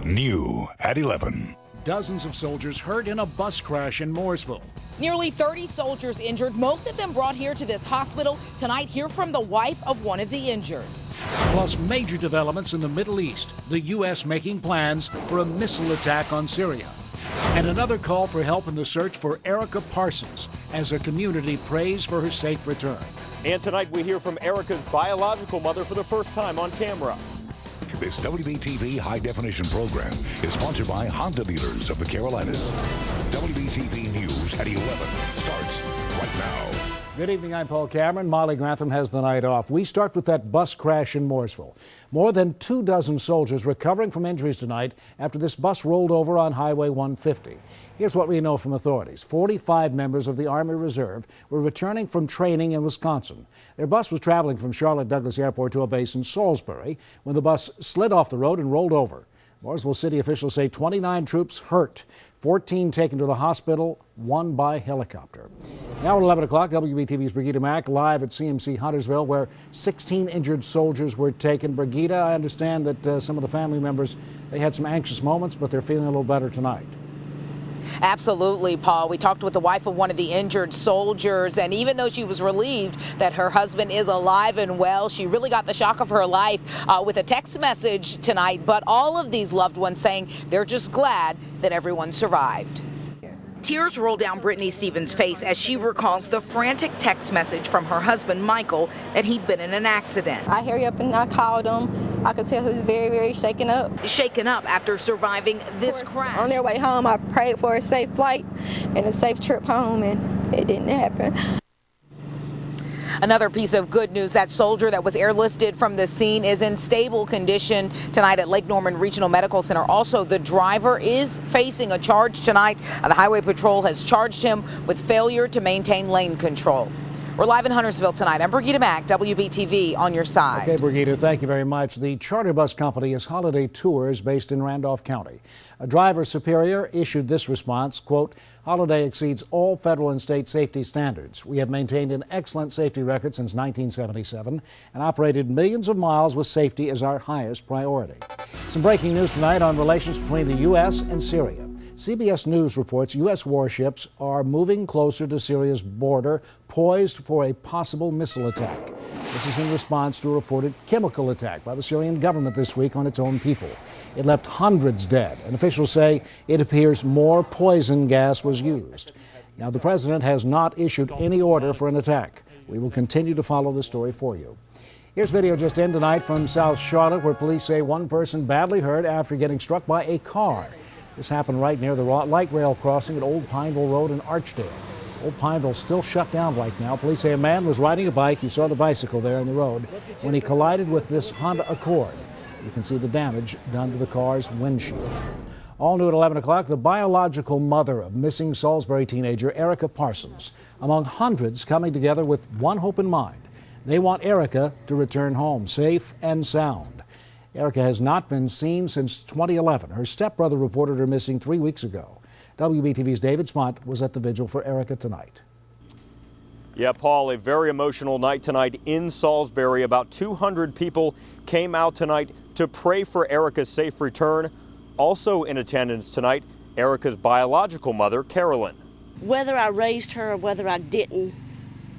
New at 11. Dozens of soldiers hurt in a bus crash in Mooresville. Nearly 30 soldiers injured, most of them brought here to this hospital. Tonight, hear from the wife of one of the injured. Plus major developments in the Middle East, the U.S. making plans for a missile attack on Syria. And another call for help in the search for Erica Parsons as a community prays for her safe return. And tonight we hear from Erica's biological mother for the first time on camera. This WBTV high-definition program is sponsored by Honda Dealers of the Carolinas. WBTV News at 11 starts right now. Good evening, I'm Paul Cameron. Molly Grantham has the night off. We start with that bus crash in Mooresville. More than 24 soldiers recovering from injuries tonight after this bus rolled over on Highway 150. Here's what we know from authorities. 45 members of the Army Reserve were returning from training in Wisconsin. Their bus was traveling from Charlotte Douglas Airport to a base in Salisbury when the bus slid off the road and rolled over. Mooresville city officials say 29 troops hurt, 14 taken to the hospital, 1 by helicopter. Now at 11 o'clock, WBTV's Brigida Mack live at CMC Huntersville, where 16 injured soldiers were taken. Brigida, I understand that some of the family members, they had some anxious moments, but they're feeling a little better tonight. Absolutely, Paul. We talked with the wife of one of the injured soldiers, and even though she was relieved that her husband is alive and well, she really got the shock of her life with a text message tonight. But all of these loved ones saying they're just glad that everyone survived. Tears roll down Brittany Stevens' face as she recalls the frantic text message from her husband, Michael, that he'd been in an accident. I hurried up and I called him. I could tell he was very, very shaken up. Shaken up after surviving this crash. On their way home, I prayed for a safe flight and a safe trip home, and it didn't happen. Another piece of good news, that soldier that was airlifted from the scene is in stable condition tonight at Lake Norman Regional Medical Center. Also, the driver is facing a charge tonight. The Highway Patrol has charged him with failure to maintain lane control. We're live in Huntersville tonight. I'm Brigida Mack, WBTV on your side. Okay, Brigida, thank you very much. The charter bus company is Holiday Tours based in Randolph County. A driver superior issued this response, quote, Holiday exceeds all federal and state safety standards. We have maintained an excellent safety record since 1977 and operated millions of miles with safety as our highest priority. Some breaking news tonight on relations between the U.S. and Syria. CBS News reports U.S. warships are moving closer to Syria's border, poised for a possible missile attack. This is in response to a reported chemical attack by the Syrian government this week on its own people. It left hundreds dead, and officials say it appears more poison gas was used. Now, the president has not issued any order for an attack. We will continue to follow the story for you. Here's video just in tonight from South Charlotte, where police say one person badly hurt after getting struck by a car. This happened right near the light rail crossing at Old Pineville Road in Archdale. Old Pineville still shut down right now. Police say a man was riding a bike. You saw the bicycle there in the road when he collided with this Honda Accord. You can see the damage done to the car's windshield. All new at 11 o'clock, the biological mother of missing Salisbury teenager Erica Parsons, among hundreds coming together with one hope in mind. They want Erica to return home safe and sound. Erica has not been seen since 2011. Her stepbrother reported her missing 3 weeks ago. WBTV's David Spont was at the vigil for Erica tonight. Yeah, Paul, a very emotional night tonight in Salisbury. About 200 people came out tonight to pray for Erica's safe return. Also in attendance tonight, Erica's biological mother, Carolyn. Whether I raised her or whether I didn't,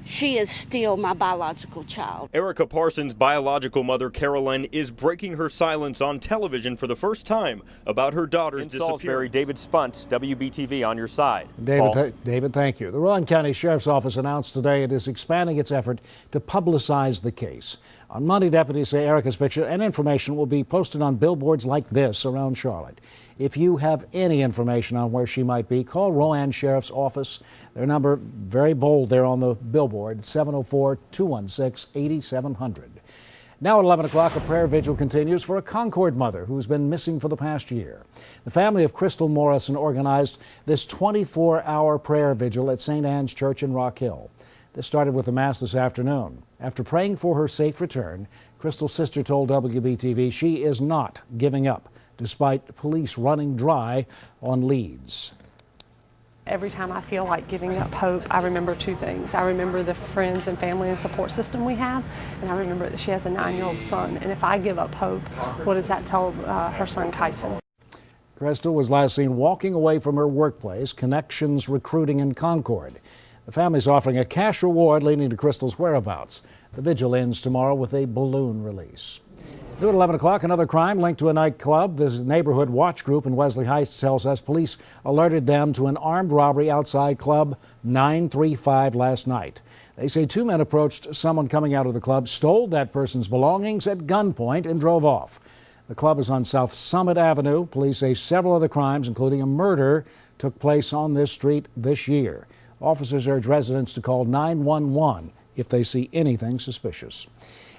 she is still my biological child. Erica Parsons' biological mother, Carolyn, is breaking her silence on television for the first time about her daughter's disappearance. David Spunt, WBTV on your side. David, thank you. The Rowan County Sheriff's Office announced today it is expanding its effort to publicize the case. On Monday, deputies say Erica's picture and information will be posted on billboards like this around Charlotte. If you have any information on where she might be, call Rowan Sheriff's Office. Their number, very bold there on the billboard, 704-216-8700. Now at 11 o'clock, a prayer vigil continues for a Concord mother who's been missing for the past year. The family of Crystal Morrison organized this 24-hour prayer vigil at St. Anne's Church in Rock Hill. This started with the Mass this afternoon. After praying for her safe return, Crystal's sister told WBTV she is not giving up, despite police running dry on leads. Every time I feel like giving up hope, I remember two things. I remember the friends and family and support system we have, and I remember that she has a 9-year-old son. And if I give up hope, what does that tell her son, Kyson? Crystal was last seen walking away from her workplace, Connections Recruiting in Concord. The family's offering a cash reward leading to Crystal's whereabouts. The vigil ends tomorrow with a balloon release. New at 11 o'clock, another crime linked to a nightclub. This neighborhood watch group in Wesley Heights tells us police alerted them to an armed robbery outside Club 935 last night. They say two men approached someone coming out of the club, stole that person's belongings at gunpoint, and drove off. The club is on South Summit Avenue. Police say several other crimes, including a murder, took place on this street this year. Officers urge residents to call 911 if they see anything suspicious.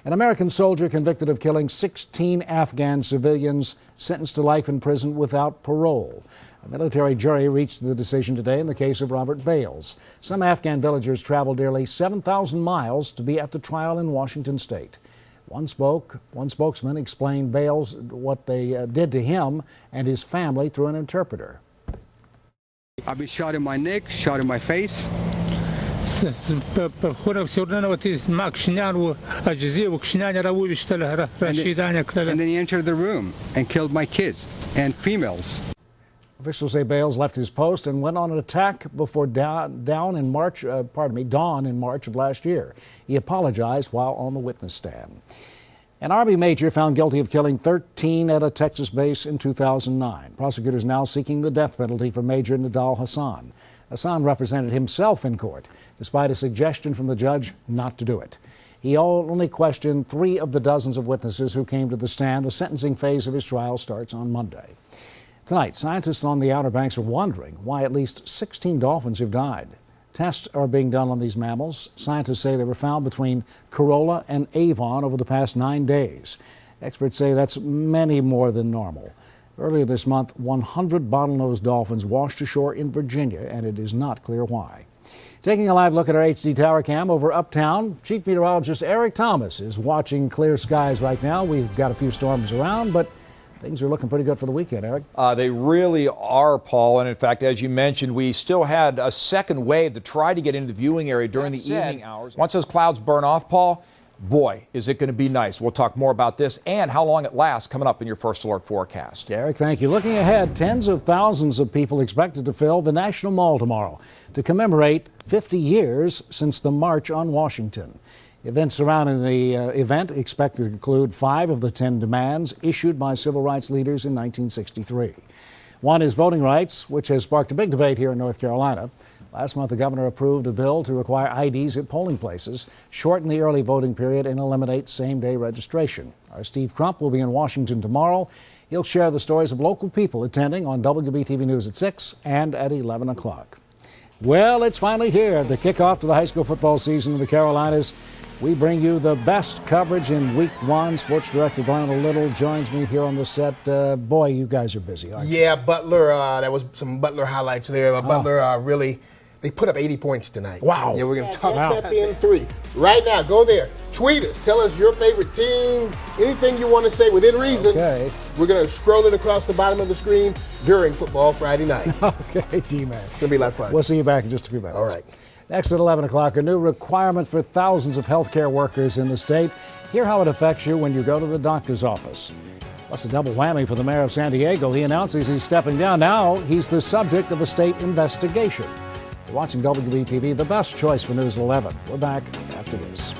An American soldier convicted of killing 16 Afghan civilians sentenced to life in prison without parole. A military jury reached the decision today in the case of Robert Bales. Some Afghan villagers traveled nearly 7,000 miles to be at the trial in Washington state. One spokesman explained Bales what they did to him and his family through an interpreter. I've been shot in my neck, shot in my face. And then he entered the room and killed my kids and females. Officials say Bales left his post and went on an attack before dawn in March of last year. He apologized while on the witness stand. An Army major found guilty of killing 13 at a Texas base in 2009. Prosecutors now seeking the death penalty for Major Nidal Hassan. Hassan represented himself in court, despite a suggestion from the judge not to do it. He only questioned 3 of the dozens of witnesses who came to the stand. The sentencing phase of his trial starts on Monday. Tonight, scientists on the Outer Banks are wondering why at least 16 dolphins have died. Tests are being done on these mammals. Scientists say they were found between Corolla and Avon over the past 9 days. Experts say that's many more than normal. Earlier this month, 100 bottlenose dolphins washed ashore in Virginia, and it is not clear why. Taking a live look at our HD tower cam over uptown, Chief Meteorologist Eric Thomas is watching clear skies right now. We've got a few storms around, but things are looking pretty good for the weekend, Eric. They really are, Paul. And in fact, as you mentioned, we still had a second wave to try to get into the viewing area during the evening hours. Once those clouds burn off, Paul, boy, is it going to be nice. We'll talk more about this and how long it lasts coming up in your First Alert forecast. Eric, thank you. Looking ahead, tens of thousands of people expected to fill the National Mall tomorrow to commemorate 50 years since the March on Washington. Events surrounding the event expected to include 5 of the 10 demands issued by civil rights leaders in 1963. One is voting rights, which has sparked a big debate here in North Carolina. Last month, the governor approved a bill to require IDs at polling places, shorten the early voting period, and eliminate same-day registration. Our Steve Crump will be in Washington tomorrow. He'll share the stories of local people attending on WBTV News at 6 and at 11 o'clock. Well, it's finally here, the kickoff to the high school football season in the Carolinas. We bring you the best coverage in Week 1. Sports Director Lionel Little joins me here on the set. Boy, you guys are busy, aren't you? Yeah, Butler, that was some Butler highlights there. Butler really, they put up 80 points tonight. Wow. Yeah, we're going to talk about in 3. Right now, go there. Tweet us. Tell us your favorite team, anything you want to say within reason. Okay. We're going to scroll it across the bottom of the screen during Football Friday night. Okay, D-Man. It's going to be a lot of fun. We'll see you back in just a few minutes. All right. Next at 11 o'clock, a new requirement for thousands of healthcare workers in the state. Hear how it affects you when you go to the doctor's office. Plus a double whammy for the mayor of San Diego. He announces he's stepping down. Now he's the subject of a state investigation. You're watching WBTV, the best choice for News 11. We're back after this.